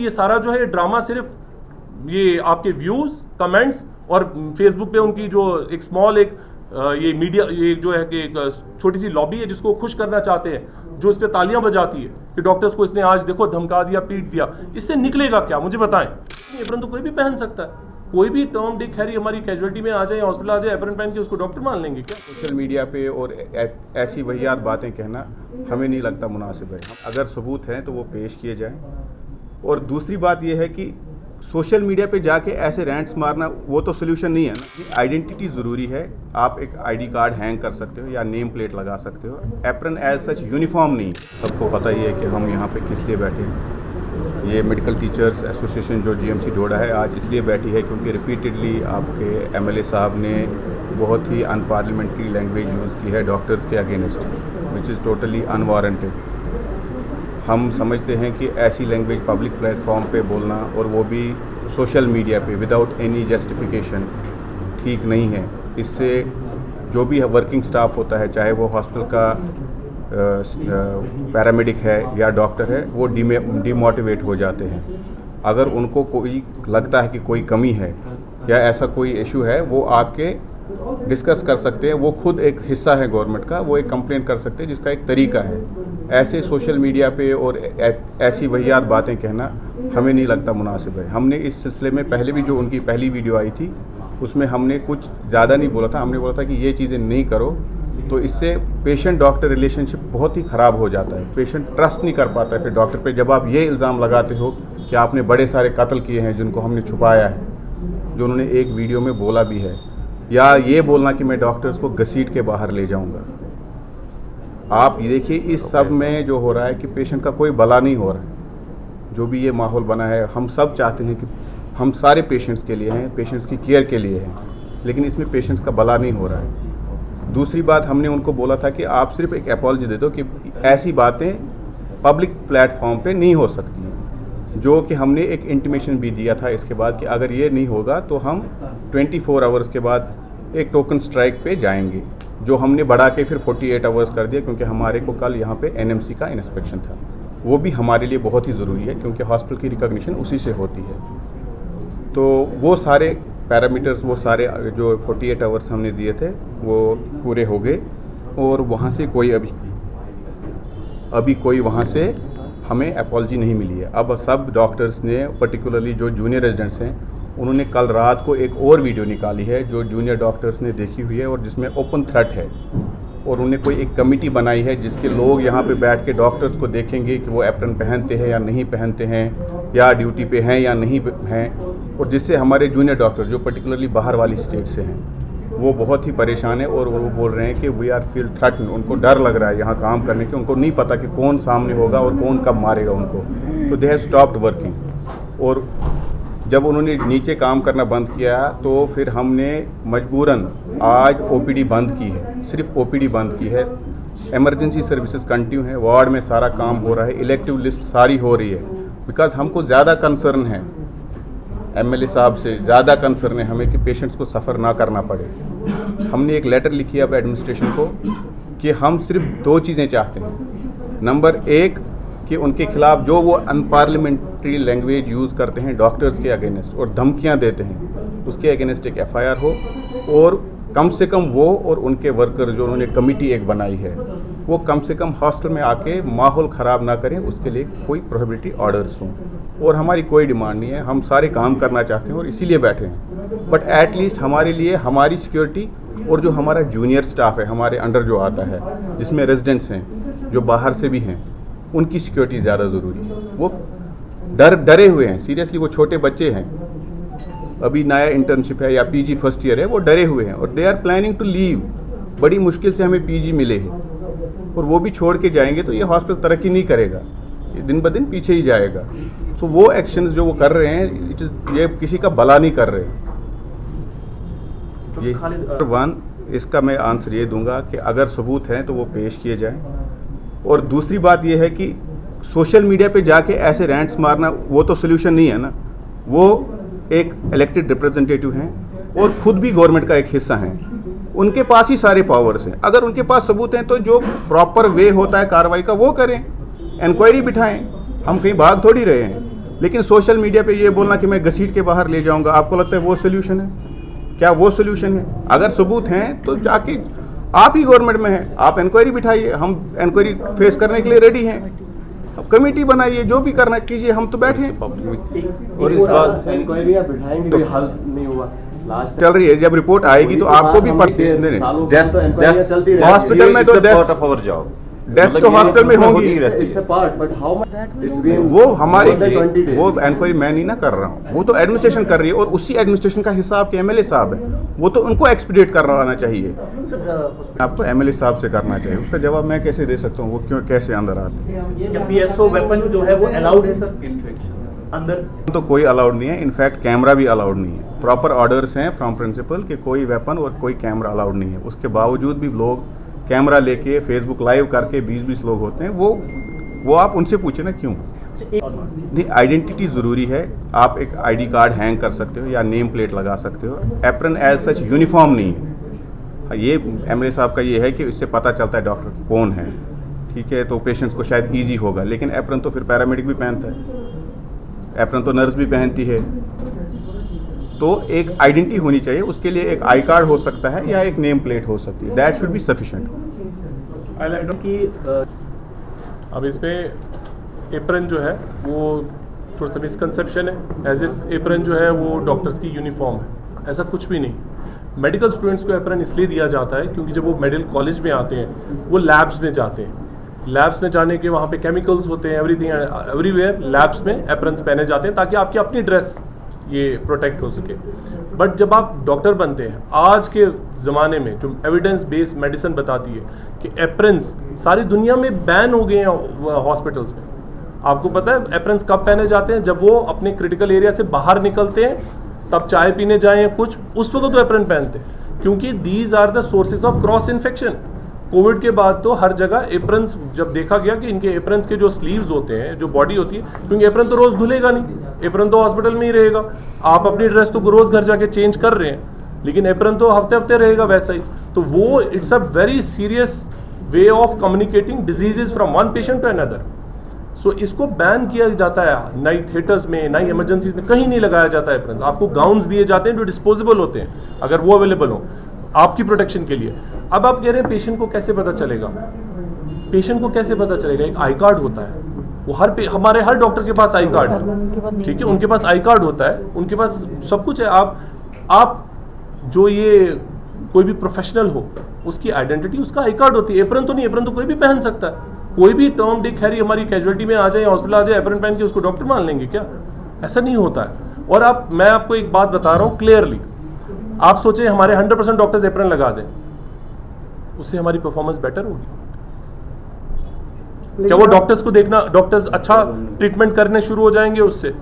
ये सारा जो है ड्रामा सिर्फ ये आपके व्यूज, कमेंट्स और फेसबुक पे उनकी जो एक स्मॉल एक ये मीडिया, ये जो है कि एक छोटी सी लॉबी है जिसको खुश करना चाहते हैं, जो इस पे तालियां बजाती है कि डॉक्टर्स को इसने आज देखो धमका दिया, पीट दिया, इससे निकलेगा क्या मुझे बताएं। एप्रन तो कोई भी पहन सकता है, कोई भी टॉम डिक हैरी हमारी कैजुअलिटी में आ जाए, हॉस्पिटल आ जाए, एप्रन पहन के उसको डॉक्टर मान लेंगे क्या? सोशल मीडिया पे और ऐसी वहियात बातें कहना हमें नहीं लगता मुनासिब है। अगर सबूत हैं तो वो पेश किए जाएं। और दूसरी बात ये है कि सोशल मीडिया पे जाके ऐसे रैंट्स मारना वो तो सोल्यूशन नहीं है ना। आइडेंटिटी ज़रूरी है। आप एक आईडी कार्ड हैंग कर सकते हो या नेम प्लेट लगा सकते हो। एप्रन एज सच यूनिफॉर्म नहीं। सबको पता ही है कि हम यहाँ पे किस लिए बैठे हैं। ये मेडिकल टीचर्स एसोसिएशन जो जीएमसी डोडा है आज इसलिए बैठी है क्योंकि रिपीटेडली आपके एमएलए साहब ने बहुत ही अनपार्लियामेंट्री लैंग्वेज यूज़ की है डॉक्टर्स के against, which is totally unwarranted. हम समझते हैं कि ऐसी लैंग्वेज पब्लिक प्लेटफॉर्म पे बोलना और वो भी सोशल मीडिया पे विदाउट एनी जस्टिफिकेशन ठीक नहीं है। इससे जो भी वर्किंग स्टाफ होता है, चाहे वो हॉस्पिटल का पैरामेडिक है या डॉक्टर है, वो डिमोटिवेट हो जाते हैं। अगर उनको कोई लगता है कि कोई कमी है या ऐसा कोई इशू है, वो आके डिस्कस कर सकते हैं। वो खुद एक हिस्सा है गवर्नमेंट का, वो एक कंप्लेन कर सकते हैं जिसका एक तरीका है। ऐसे सोशल मीडिया पे और ऐसी वहियात बातें कहना हमें नहीं लगता मुनासिब है। हमने इस सिलसिले में पहले भी जो उनकी पहली वीडियो आई थी उसमें हमने कुछ ज़्यादा नहीं बोला था। हमने बोला था कि ये चीज़ें नहीं करो, तो इससे पेशेंट डॉक्टर रिलेशनशिप बहुत ही ख़राब हो जाता है। पेशेंट ट्रस्ट नहीं कर पाता है फिर डॉक्टर पे। जब आप ये इल्ज़ाम लगाते हो कि आपने बड़े सारे कत्ल किए हैं जिनको हमने छुपाया है, जो उन्होंने एक वीडियो में बोला भी है, या ये बोलना कि मैं डॉक्टर्स को घसीट के बाहर ले जाऊंगा। आप ये देखिए इस सब में जो हो रहा है कि पेशेंट का कोई भला नहीं हो रहा है। जो भी ये माहौल बना है, हम सब चाहते हैं कि हम सारे पेशेंट्स के लिए हैं, पेशेंट्स की केयर के लिए हैं, लेकिन इसमें पेशेंट्स का भला नहीं हो रहा है। दूसरी बात, हमने उनको बोला था कि आप सिर्फ एक अपॉलजी दे दो कि ऐसी बातें पब्लिक प्लेटफॉर्म पे नहीं हो सकती हैं, जो कि हमने एक इंटीमेशन भी दिया था इसके बाद कि अगर ये नहीं होगा तो हम 24 आवर्स के बाद एक टोकन स्ट्राइक पे जाएंगे, जो हमने बढ़ा के फिर 48 आवर्स कर दिया क्योंकि हमारे को कल यहाँ पे एनएमसी का इंस्पेक्शन था। वो भी हमारे लिए बहुत ही ज़रूरी है क्योंकि हॉस्पिटल की रिकॉग्निशन उसी से होती है। तो वो सारे पैरामीटर्स, वो सारे जो 48 आवर्स हमने दिए थे वो पूरे हो गए और वहाँ से कोई अभी कोई वहाँ से हमें अपॉलजी नहीं मिली है। अब सब डॉक्टर्स ने, पर्टिकुलरली जो जूनियर रेजिडेंट्स हैं, उन्होंने कल रात को एक और वीडियो निकाली है जो जूनियर डॉक्टर्स ने देखी हुई है और जिसमें ओपन थ्रेट है। और उन्होंने कोई एक कमेटी बनाई है जिसके लोग यहाँ पे बैठ के डॉक्टर्स को देखेंगे कि वो एप्रन पहनते हैं या नहीं पहनते हैं, या ड्यूटी पे हैं या नहीं हैं। और जिससे हमारे जूनियर डॉक्टर जो पर्टिकुलरली बाहर वाली स्टेट से हैं, वो बहुत ही परेशान है और वो बोल रहे हैं कि वी आर फील थ्रेटन। उनको डर लग रहा है यहाँ काम करने के। उनको नहीं पता कि कौन सामने होगा और कौन कब मारेगा उनको। तो दे हैव स्टॉप्ड वर्किंग। और जब उन्होंने नीचे काम करना बंद किया तो फिर हमने मजबूरन आज ओपीडी बंद की है, सिर्फ ओपीडी बंद की है। इमरजेंसी सर्विसेज कंटिन्यू है, वार्ड में सारा काम हो रहा है, इलेक्टिव लिस्ट सारी हो रही है। बिकॉज हमको ज़्यादा कंसर्न है, एमएलए साहब से ज़्यादा कंसर्न है हमें कि पेशेंट्स को सफ़र ना करना पड़े। हमने एक लेटर लिखी है अब एडमिनिस्ट्रेशन को कि हम सिर्फ 2 चीज़ें चाहते हैं। नंबर 1 कि उनके खिलाफ जो वो अनपार्लियामेंट्री लैंग्वेज यूज़ करते हैं डॉक्टर्स के अगेंस्ट और धमकियां देते हैं, उसके अगेंस्ट एक एफआईआर हो। और कम से कम वो और उनके वर्कर जो उन्होंने कमेटी एक बनाई है, वो कम से कम हॉस्टल में आके माहौल ख़राब ना करें, उसके लिए कोई प्रोहिबिटरी ऑर्डर्स हों। और हमारी कोई डिमांड नहीं है, हम सारे काम करना चाहते हैं और इसीलिए बैठे हैं। बट एटलीस्ट हमारे लिए हमारी सिक्योरिटी और जो हमारा जूनियर स्टाफ है हमारे अंडर जो आता है, जिसमें रेजिडेंट्स हैं जो बाहर से भी हैं, उनकी सिक्योरिटी ज़्यादा ज़रूरी है। वो डरे हुए हैं, सीरियसली। वो छोटे बच्चे हैं, अभी नया इंटर्नशिप है या पीजी फर्स्ट ईयर है, वो डरे हुए हैं और they are planning to leave. बड़ी मुश्किल से हमें पीजी मिले हैं और वो भी छोड़ के जाएंगे तो ये हॉस्पिटल तरक्की नहीं करेगा, ये दिन ब दिन पीछे ही जाएगा। सो वो एक्शंस जो वो कर रहे हैं, ये किसी का भला नहीं कर रहे हैं। ये नंबर 1 इसका मैं आंसर ये दूंगा कि अगर सबूत हैं तो वो पेश किए जाएं। और दूसरी बात ये है कि सोशल मीडिया पे जाके ऐसे रैंट्स मारना वो तो सोल्यूशन नहीं है ना। वो एक इलेक्टेड रिप्रेजेंटेटिव हैं और खुद भी गवर्नमेंट का एक हिस्सा हैं, उनके पास ही सारे पावर्स हैं। अगर उनके पास सबूत हैं तो जो प्रॉपर वे होता है कार्रवाई का वो करें, इंक्वायरी बिठाएं। हम कहीं भाग थोड़ी रहे हैं। लेकिन सोशल मीडिया पे ये बोलना कि मैं घसीट के बाहर ले जाऊंगा, आपको लगता है वो सोल्यूशन है? क्या वो सोल्यूशन है? अगर सबूत हैं तो जाके आप ही गवर्नमेंट में हैं, आप इंक्वायरी बिठाइए, हम इंक्वायरी फेस करने के लिए रेडी हैं। अब कमेटी बनाइए, जो भी करना कीजिए, हम तो बैठे हैं। और इस बात से इंक्वायरी आप बिठाएंगे, कोई हल नहीं हुआ, लास्ट चल रही है, जब रिपोर्ट आएगी तो आपको भी हॉस्पिटल में तो डेथ तो हॉस्पिटल में होगी, वो हमारी वो इंक्वायरी मैं नहीं ना कर रहा हूँ, वो तो एडमिनिस्ट्रेशन कर रही है और उसी एडमिनिस्ट्रेशन का हिसाब के एमएलए साहब है, वो तो उनको एक्सपीडिएट करवाना चाहिए। आपको एमएलए साहब से करना चाहिए, उसका जवाब मैं कैसे दे सकता हूँ, वो क्यों कैसे अंदर आते हैं? पीएसओ वेपन जो है वो अलाउड है सर अंदर? तो कोई अलाउड नहीं है, इनफैक्ट कैमरा भी अलाउड नहीं है। प्रॉपर ऑर्डर्स हैं फ्रॉम प्रिंसिपल कि कोई वेपन और कोई कैमरा अलाउड नहीं है। उसके बावजूद भी लोग कैमरा लेके फेसबुक लाइव करके 20-20 लोग होते हैं, वो आप उनसे पूछे ना क्यों? नहीं, आइडेंटिटी ज़रूरी है। आप एक आईडी कार्ड हैंग कर सकते हो या नेम प्लेट लगा सकते हो, एप्रन एज सच यूनिफॉर्म नहीं है। ये एमएलए साहब का ये है कि इससे पता चलता है डॉक्टर कौन है, ठीक है, तो पेशेंट्स को शायद ईजी होगा। लेकिन एप्रन तो फिर पैरामेडिक भी पहनता है, एप्रन तो नर्स भी पहनती है, तो एक आइडेंटिटी होनी चाहिए। उसके लिए एक आई कार्ड हो सकता है या एक नेम प्लेट हो सकती है, दैट शुड बी सफिशिएंट। अब इस पे एप्रन जो है वो थोड़ा सा मिसकंसेप्शन है, एज इफ एप्रन जो है वो डॉक्टर्स की यूनिफॉर्म है, ऐसा कुछ भी नहीं। मेडिकल स्टूडेंट्स को एप्रन इसलिए दिया जाता है क्योंकि जब वो मेडिकल कॉलेज में आते हैं वो लैब्स में जाते हैं, लैब्स में जाने के वहाँ पे केमिकल्स होते हैं, एवरीथिंग एवरीवेयर लैब्स में एप्रन्स पहने जाते हैं ताकि आपकी अपनी ड्रेस ये प्रोटेक्ट हो सके। बट जब आप डॉक्टर बनते हैं आज के ज़माने में, जो एविडेंस बेस्ड मेडिसिन बताती है कि एप्रन्स सारी दुनिया में बैन हो गए हैं हॉस्पिटल्स में। आपको पता है एप्रन्स कब पहने जाते हैं? जब वो अपने क्रिटिकल एरिया से बाहर निकलते हैं, तब चाय पीने जाएं या कुछ, उस वक्त तो एप्रन पहनते हैं, क्योंकि these are the sources of cross infection. Covid के बाद तो हर जगह एप्रन्स, जब देखा गया कि इनके एप्रन्स के जो स्लीव्स होते हैं, जो बॉडी होती है, क्योंकि एप्रन तो रोज धुलेगा नहीं, एप्रन तो हॉस्पिटल में ही रहेगा। आप अपनी ड्रेस तो रोज घर जाके चेंज कर रहे हैं, लेकिन एप्रन तो हफ्ते हफ्ते रहेगा वैसा ही। तो वो it's a very serious way of communicating diseases from one patient to another. So इसको बैन किया जाता है, नई थिएटर्स में, नई इमरजेंसीज में कहीं नहीं लगाया जाता है एप्रन्स। आपको गाउन्स दिए जाते हैं जो डिस्पोजेबल होते हैं, अगर वो अवेलेबल हो आपकी प्रोटेक्शन के लिए। अब आप कह रहे हैं पेशेंट को कैसे पता चलेगा? पेशेंट को कैसे पता चलेगा? एक आई कार्ड होता है, वो हमारे हर डॉक्टर के पास आई कार्ड है, ठीक है, उनके पास आई कार्ड होता है, उनके पास सब कुछ है। आप जो ये कोई भी प्रोफेशनल हो उसकी आइडेंटिटी उसका आई कार्ड होती है। एप्रन तो नहीं, एप्रन तो कोई भी पहन सकता है, कोई भी टॉम डिक हैरी हमारी कैजुअलिटी में आ जाए, हॉस्पिटल आ जाए, एप्रन पहन के उसको डॉक्टर मान लेंगे क्या? ऐसा नहीं होता है। और मैं आपको एक बात बता रहा हूँ क्लियरली, आप सोचें हमारे 100% डॉक्टर्स एप्रन लगा दें, उससे हमारी परफॉर्मेंस बेटर होगी क्या? वो डॉक्टर्स को देखना, डॉक्टर्स अच्छा ट्रीटमेंट करने शुरू हो जाएंगे उससे।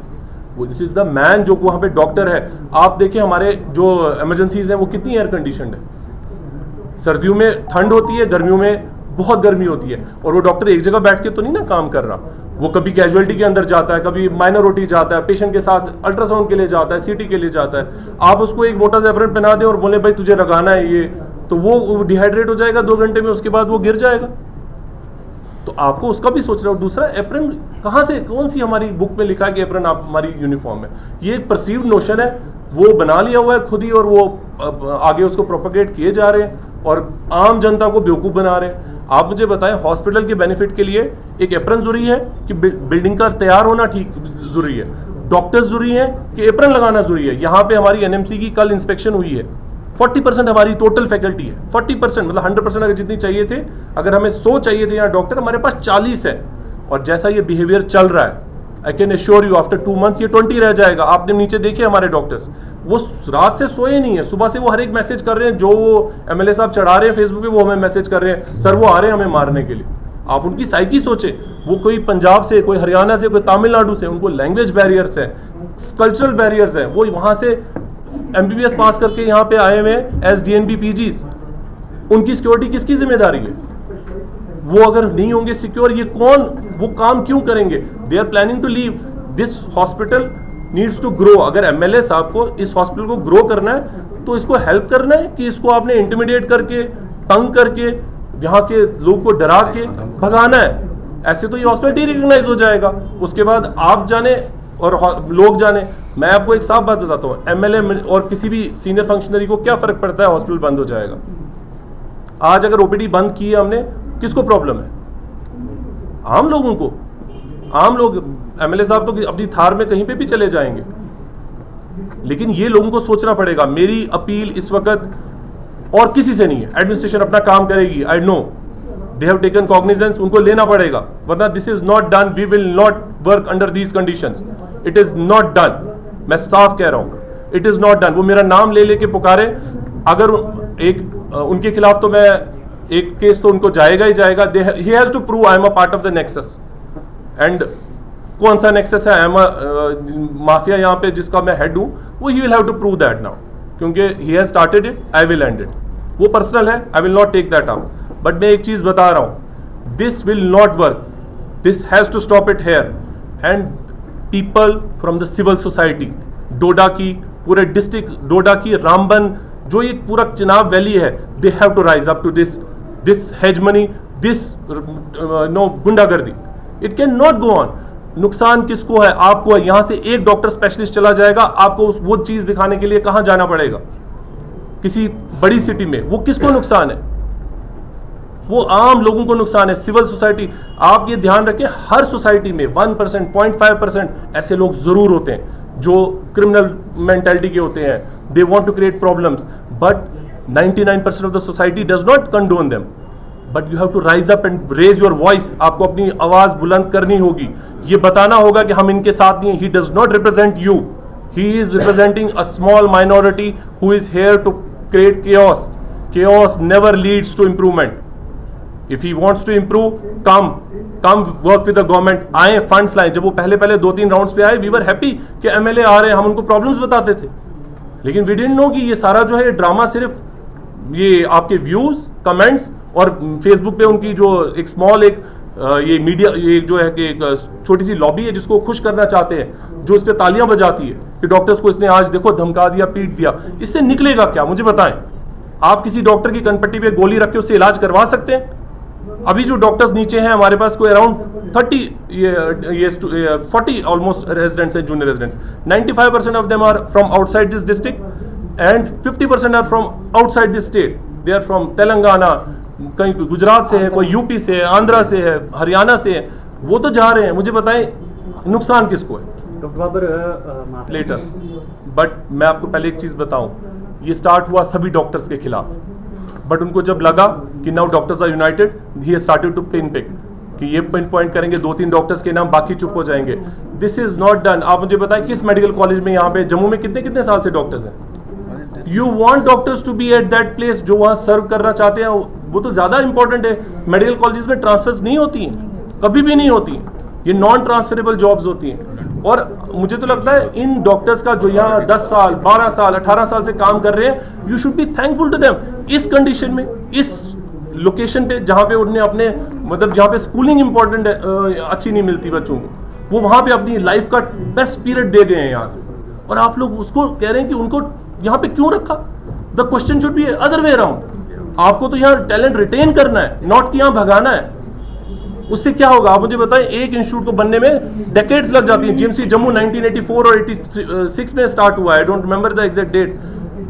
विच इज द मैन जो वहां पे डॉक्टर है। आप देखिए हमारे जो इमरजेंसीज हैं वो कितनी एयर कंडीशनड है। सर्दियों में ठंड होती है, गर्मियों में बहुत गर्मी होती है, और वो डॉक्टर एक जगह बैठ के तो नहीं ना काम कर रहा, वो कभी कैजुअलिटी के अंदर जाता है, कभी माइनर ओटी जाता है, पेशेंट के साथ अल्ट्रासाउंड के लिए जाता है, सीटी के लिए जाता है। आप उसको एक मोटा सा एप्रन पहना दें और बोले भाई तुझे लगाना है ये, तो वो डिहाइड्रेट हो जाएगा 2 घंटे में, उसके बाद वो गिर जाएगा। तो आपको उसका भी सोचना है। दूसरा, एप्रन कहाँ से, कौन सी हमारी बुक में लिखा है कि एप्रन आप हमारी यूनिफॉर्म है? ये एक परसीव्ड नोशन है, वो बना लिया हुआ है खुद ही, और वो आगे उसको प्रोपेगेट किए जा रहे हैं और आम जनता को बेवकूफ़ बना रहे हैं। आप मुझे बताएं, हॉस्पिटल के बेनिफिट के लिए एक एप्रन जरूरी है कि बिल्डिंग का तैयार होना ठीक जरूरी है, डॉक्टर्स जरूरी है कि एप्रन लगाना जरूरी है। यहाँ पे हमारी एनएमसी की कल इंस्पेक्शन हुई है, 40% हमारी टोटल फैकल्टी है, 40% मतलब 100% अगर जितनी चाहिए थे, अगर हमें 100 चाहिए थे यहाँ डॉक्टर, हमारे पास 40 है। और जैसा ये बिहेवियर चल रहा है, I can assure you after 2 months ये 20 रह जाएगा। आपने नीचे देखे हमारे डॉक्टर्स, वो रात से सोए नहीं है, सुबह से वो हर एक मैसेज कर रहे हैं, जो वो एमएलए साहब चढ़ा रहे हैं फेसबुक पे, वो हमें मैसेज कर रहे हैं, सर वो आ रहे हैं हमें मारने के लिए। आप उनकी साइकी सोचे, वो कोई पंजाब से, कोई हरियाणा से, कोई तमिलनाडु से, उनको लैंग्वेज बैरियर्स है, कल्चरल बैरियर्स है, वो वहां से एमबीबीएस पास करके यहाँ पे आए हुए हैं एज डीएनबी पीजीज। उनकी सिक्योरिटी किसकी जिम्मेदारी है? वो अगर नहीं होंगे सिक्योर, ये कौन वो काम क्यों करेंगे? They are planning to leave this hospital, needs to grow. अगर एमएलए साहब को इस हॉस्पिटल को ग्रो करना है तो इसको हेल्प करना है कि इसको आपने इंटिमिडेट करके, तंग करके, यहाँ के लोग को डरा के भगाना है? ऐसे तो ये हॉस्पिटल डीरिकॉग्नाइज हो जाएगा। उसके बाद आप जाने और लोग जाने। मैं आपको एक साफ बात बताता हूँ, एमएलए और किसी भी सीनियर फंक्शनरी को क्या फर्क पड़ता है हॉस्पिटल बंद हो जाएगा। आज अगर ओपीडी बंद की है हमने, किसको प्रॉब्लम है? आम लोगों को। आम लोग, एमएलए साहब तो अपनी थार में कहीं पे भी चले जाएंगे, लेकिन ये लोगों को सोचना पड़ेगा। मेरी अपील इस वक्त और किसी से नहीं है, एडमिनिस्ट्रेशन अपना काम करेगी, I know they have taken cognizance, उनको लेना पड़ेगा, वरना this is not done, we will not work under these conditions, it is not done. मैं साफ कह रहा हूं, इट इज नॉट डन। वो मेरा नाम ले लेके पुकारे, अगर उनके खिलाफ तो मैं एक केस तो उनको जाएगा ही जाएगा। He has to prove I am a part of the nexus, and कौन सा नेक्सस है? आई एम अ माफिया यहाँ पे जिसका मैं हेड हूं, वो he will have to prove that now, क्योंकि he has started it, I will end it. वो पर्सनल है, I will not take that up, but मैं एक चीज बता रहा हूं, this will not work, this has to stop it here. And people from the civil society, Doda की, पूरे डिस्ट्रिक्ट डोडा की, रामबन, जो ये पूरा चिनाब वैली है, they have to rise up to this hegemony, this no गुंडागर्दी। It can not go on. नुकसान किसको है? आपको है। यहां से एक डॉक्टर स्पेशलिस्ट चला जाएगा, आपको वो चीज दिखाने के लिए कहां जाना पड़ेगा? किसी बड़ी सिटी में। वो किसको नुकसान है? वो आम लोगों को नुकसान है। सिविल सोसाइटी, आप ये ध्यान रखें, हर सोसाइटी में 1%, 0.5% ऐसे लोग जरूर होते हैं जो क्रिमिनल मेंटालिटी के होते हैं, they want to create problems, but 99% of the society does not condone them. But you have to rise up and raise your voice. आपको अपनी आवाज बुलंद करनी होगी, ये बताना होगा कि हम इनके साथ नहीं। He does not represent you, he is representing a small minority who is here to create chaos. Chaos never leads to improvement. If he wants to improve, come work with the government. आए funds लाए। जब वो पहले 2-3 rounds पे आए, we were happy कि MLA आ रहे हैं, हम उनको प्रॉब्लम्स बताते थे, लेकिन वी डिडंट नो कि ये सारा जो है ड्रामा सिर्फ ये आपके व्यूज, कमेंट्स और फेसबुक पे उनकी जो एक स्मॉल ये मीडिया, ये जो है कि एक छोटी सी लॉबी है जिसको खुश करना चाहते हैं, जो इस पे तालियां बजाती है कि डॉक्टर्स को इसने आज देखो धमका दिया, पीट दिया। इससे निकलेगा क्या? मुझे बताएं। आप किसी डॉक्टर की कनपट्टी पे गोली रख के उससे इलाज करवा सकते हैं? अभी जो डॉक्टर्स नीचे हैं हमारे पास, कोई अराउंड 40 ऑलमोस्ट रेजिडेंट्स हैं, junior residents. 95% of them are from outside this district and 50% are from outside this state. They are from Telangana, कहीं गुजरात से है, कोई यूपी से है, आंध्रा से है, हरियाणा से है, वो तो जा रहे हैं। मुझे बताएं नुकसान किसको है? Doctor Babar letter. बट मैं आपको पहले एक चीज बताऊं, ये स्टार्ट हुआ सभी डॉक्टर्स के खिलाफ, बट उनको जब लगा कि now doctors are united, he started to pin pick कि ये पिन पॉइंट करेंगे 2-3 डॉक्टर्स के नाम, बाकी चुप हो जाएंगे। This is not done. आप मुझे बताएं किस मेडिकल कॉलेज में यहाँ पे जम्मू में कितने साल से डॉक्टर्स हैं? You want doctors to be at that place जो वहां सर्व करना चाहते हैं, वो तो ज्यादा इंपॉर्टेंट है। मेडिकल कॉलेज में ट्रांसफर्स नहीं होती हैं, कभी भी नहीं होती, ये नॉन ट्रांसफरेबल जॉब्स होती हैं। और मुझे तो लगता है इन डॉक्टर्स का जो यहाँ 10 साल, 12 साल, 18 साल से काम कर रहे हैं, you should be thankful to them. इस कंडीशन में, इस लोकेशन पे जहाँ पे उन्हें अपने मतलब जहाँ पे स्कूलिंग इंपॉर्टेंट है, अच्छी नहीं मिलती बच्चों को, वो वहां पे अपनी लाइफ का बेस्ट पीरियड दे गए हैं यहाँ से, और आप लोग उसको कह रहे हैं कि उनको यहाँ पे क्यों रखा? The question should be other way around. आपको तो यहाँ टैलेंट रिटेन करना है, नॉट कि यहाँ भगाना है। उससे क्या होगा आप मुझे बताएं? एक इंस्टीट्यूट को बनने में डेकेड्स लग जाती हैं। जीएमसी जम्मू 1984 और 86 में स्टार्ट हुआ, I don't remember the exact date.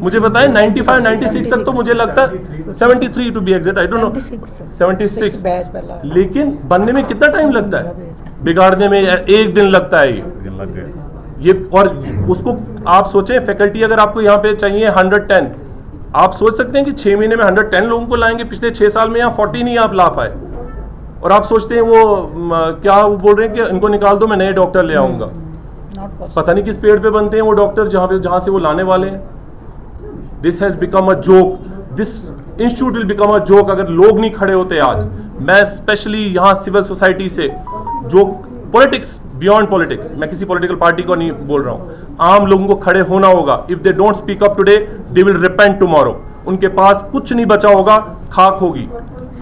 मुझे बताएं 95-96 तक तो मुझे लगता है 73 to be exact, I don't know 76, लेकिन बनने में कितना टाइम लगता है? बिगाड़ने में 1 दिन लगता है ये। और उसको आप सोचें, फैकल्टी अगर आपको यहाँ पे चाहिए 110, आप सोच सकते हैं कि 6 महीने में 110 लोगों को लाएंगे। पिछले 6 साल में यहाँ 40 नहीं आप ला पाए, और आप सोचते हैं वो क्या वो बोल रहे हैं कि इनको निकाल दो, मैं नए डॉक्टर ले आऊंगा। पता नहीं किस पेड़ पे बनते हैं वो डॉक्टर जहां से वो लाने वाले हैं। This has become a joke, this institute will become a joke अगर लोग नहीं खड़े होते आज। मैं स्पेशली यहाँ सिविल सोसाइटी से, जो पॉलिटिक्स, बियॉन्ड पॉलिटिक्स, मैं किसी पॉलिटिकल पार्टी को नहीं बोल रहा हूँ, आम लोगों को खड़े होना होगा। If they don't speak up today, they will repent tomorrow. उनके पास कुछ नहीं बचा होगा, खाक होगी।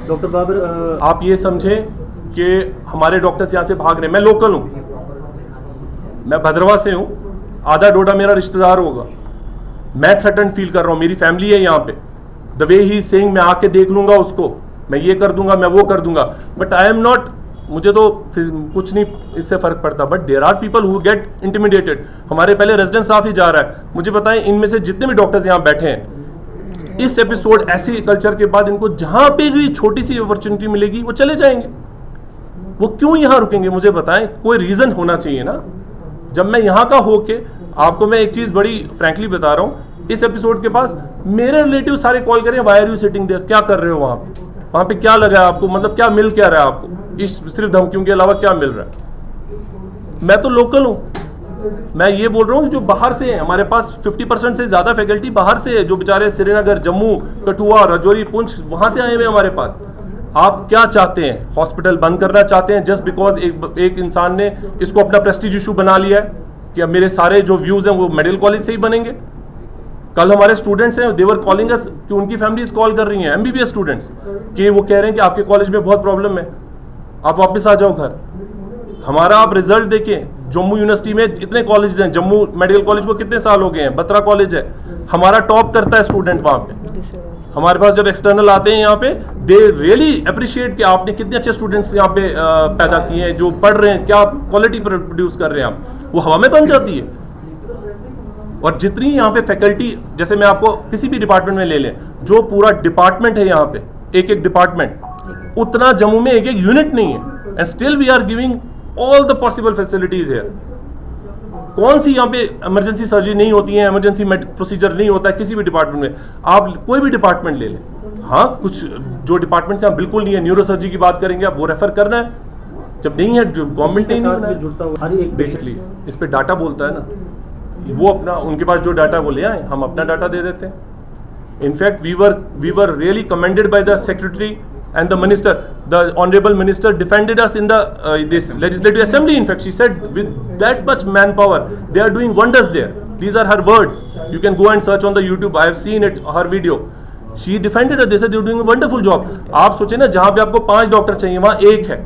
डॉक्टर बाबर, आप ये समझें कि हमारे डॉक्टर्स यहाँ से भाग रहे हैं। मैं लोकल हूँ, मैं भद्रवा से हूँ, आधा डोडा मेरा रिश्तेदार होगा। मैं थ्रेटन फील कर रहा हूँ, मेरी फैमिली है यहाँ पे। द वे ही सेइंग, मैं आके देख लूंगा उसको, मैं ये कर दूंगा, मैं वो कर दूंगा, बट आई एम नॉट मुझे तो कुछ नहीं इससे फ़र्क पड़ता, but there are people who get intimidated. हमारे पहले रेजिडेंट साफ ही जा रहा है। मुझे बताएं, इनमें से जितने भी डॉक्टर्स यहाँ बैठे हैं, इस एपिसोड ऐसी कल्चर के बाद इनको जहाँ पे भी छोटी सी अपॉर्चुनिटी मिलेगी वो चले जाएंगे। वो क्यों यहाँ रुकेंगे? मुझे बताएं, कोई रीज़न होना चाहिए ना। जब मैं यहाँ का होके आपको मैं एक चीज़ बड़ी फ्रैंकली बता रहा हूँ, इस एपिसोड के पास मेरे रिलेटिव सारे कॉल करें, why are you sitting there, क्या कर रहे हो वहाँ पे क्या लगा है आपको, मतलब क्या मिल क्या रहा है आपको, इस सिर्फ धमकियों के अलावा क्या मिल रहा है? मैं तो लोकल हूँ, मैं ये बोल रहा हूँ जो बाहर से हैं। हमारे पास 50% से ज़्यादा फैकल्टी बाहर से है, जो बेचारे श्रीनगर, जम्मू, कठुआ, राजौरी, पुंछ वहाँ से आए हुए हमारे पास। आप क्या चाहते हैं? हॉस्पिटल बंद करना चाहते हैं जस्ट बिकॉज एक इंसान ने इसको अपना प्रेस्टीज इशू बना लिया है कि अब मेरे सारे जो व्यूज़ हैं वो मेडिकल कॉलेज से ही बनेंगे। कल हमारे स्टूडेंट्स हैं, देवर कॉलिंग अस कि उनकी फैमिलीज कॉल कर रही हैं, MBBS स्टूडेंट्स, कि वो कह रहे हैं कि आपके कॉलेज में बहुत प्रॉब्लम है, आप वापस आ जाओ घर। हमारा आप रिजल्ट देखें, जम्मू यूनिवर्सिटी में इतने कॉलेज हैं, जम्मू मेडिकल कॉलेज को कितने साल हो गए हैं, बत्रा कॉलेज है, हमारा टॉप करता है स्टूडेंट वहाँ पे। हमारे पास जब एक्सटर्नल आते हैं यहाँ पे, दे रियली अप्रिशिएट कि आपने कितने अच्छे स्टूडेंट्स यहाँ पे पैदा किए हैं, जो पढ़ रहे हैं, क्या क्वालिटी प्रोड्यूस कर रहे हैं आप, वो हवा में बन जाती है। और जितनी यहाँ पे फैकल्टी, जैसे मैं आपको किसी भी डिपार्टमेंट में ले लें, जो पूरा डिपार्टमेंट है यहाँ पे, एक एक डिपार्टमेंट, उतना जम्मू में एक एक यूनिट नहीं है, and still we are giving all the possible facilities here. कौन सी यहाँ पे इमरजेंसी सर्जरी नहीं होती है, इमरजेंसी प्रोसीजर नहीं होता है किसी भी डिपार्टमेंट में? आप कोई भी डिपार्टमेंट ले लें। हाँ, कुछ जो डिपार्टमेंट से आप बिल्कुल नहीं है, न्यूरोसर्जरी की बात करेंगे, आप वो रेफर करना है, जब नहीं है गवर्नमेंट ने जुड़ता हुआ हर एक बेसिकली इस पे डाटा बोलता है ना, वो अपना, उनके पास जो डाटा वो ले आए, हम अपना डाटा दे देते हैं। In fact we were really commended by the secretary and the minister, the honorable minister defended us in the this legislative assembly. In fact, she said with that much manpower they are doing wonders there. These are her words, you can go and search on the YouTube, I have seen it, her video. She defended us, they said they are doing a wonderful job. आप सोचे ना, जहाँ पे आपको 5 doctor चाहिए वहाँ एक है,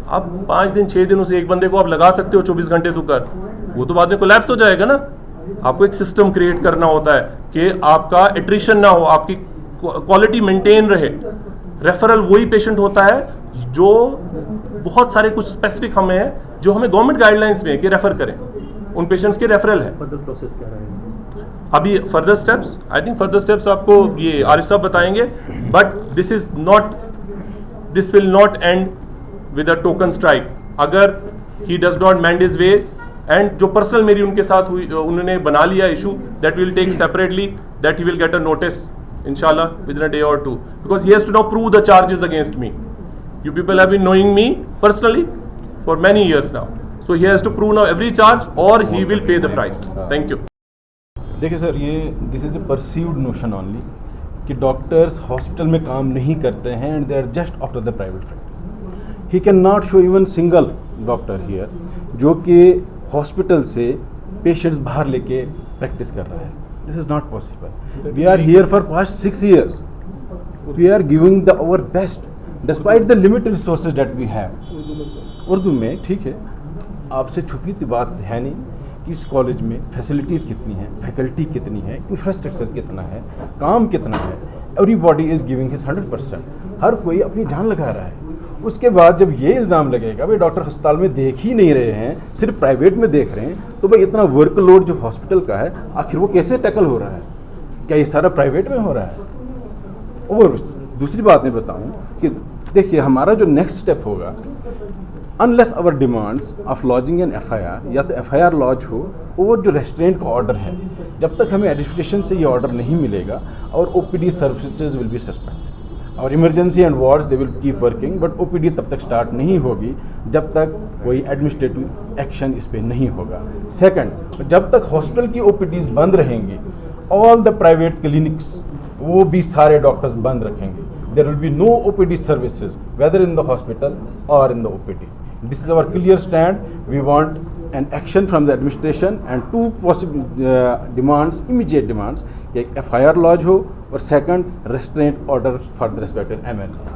आप 5 दिन 6 दिन उस एक बंदे को आप लगा सकते हो 24 घंटे तो कर, वो तो बाद में कोलैप्स हो जाएगा ना। आपको एक सिस्टम क्रिएट करना होता है कि आपका एट्रिशन ना हो, आपकी क्वालिटी मेंटेन रहे। रेफरल वही पेशेंट होता है जो बहुत सारे कुछ स्पेसिफिक हमें है, जो हमें गवर्नमेंट गाइडलाइंस में है कि रेफर करें, उन पेशेंट्स के रेफरल है। फर्दर प्रोसेस क्या रहेगा अभी further steps, I think further steps आपको ये आरिफ साहब बताएंगे, but this will not end with a token strike. अगर he does not mend his ways, and जो पर्सनल मेरी उनके साथ हुई, उन्होंने बना लिया issue, that will take separately, that he will get a notice inshallah within a day or two, because he has to now prove the charges against me. You people have been knowing me personally for many years now, so he has to prove now every charge or he will pay the price. Thank you. देखिए sir, ये this is a perceived notion only कि doctors hospital में काम नहीं करते हैं and they are just after the private practice. He can not show even single doctor here जो कि हॉस्पिटल से पेशेंट्स बाहर लेके प्रैक्टिस कर रहा है। This is not possible. We are here for past 6 years. We are giving our best, despite the limited resources that we have. Urdu में ठीक है, आपसे छुपी तो बात है नहीं कि इस कॉलेज में फैसिलिटीज़ कितनी हैं, फैकल्टी कितनी है, इंफ्रास्ट्रक्चर कितना है, काम कितना है। एवरीबॉडी इज़ गिविंग हिज 100%, हर कोई अपनी जान लगा रहा है। उसके बाद जब ये इल्ज़ाम लगेगा भाई डॉक्टर अस्पताल में देख ही नहीं रहे हैं, सिर्फ प्राइवेट में देख रहे हैं, तो भाई इतना वर्कलोड जो हॉस्पिटल का है आखिर वो कैसे टैकल हो रहा है? क्या ये सारा प्राइवेट में हो रहा है? और दूसरी बात मैं बताऊं कि देखिए, हमारा जो नेक्स्ट स्टेप होगा, unless our demands of lodging an FIR, या तो FIR लॉज हो, और जो रेस्ट्रेंट का ऑर्डर है, जब तक हमें एडमिनिस्ट्रेशन से ये ऑर्डर नहीं मिलेगा, और OPD services will be suspended और emergency and wards they will keep working, but OPD तब तक स्टार्ट नहीं होगी जब तक कोई एडमिनिस्ट्रेटिव एक्शन इस पर नहीं होगा। सेकंड, जब तक हॉस्पिटल की OPDs बंद रहेंगी, ऑल द प्राइवेट क्लिनिक्स वो भी सारे डॉक्टर्स बंद रखेंगे। There will be no OPD services whether in the hospital और in the OPD। This is our clear stand. We want an action from the administration and 2 possible demands, immediate demands, एक FIR laws हो और second restaurant order for the respected MLA।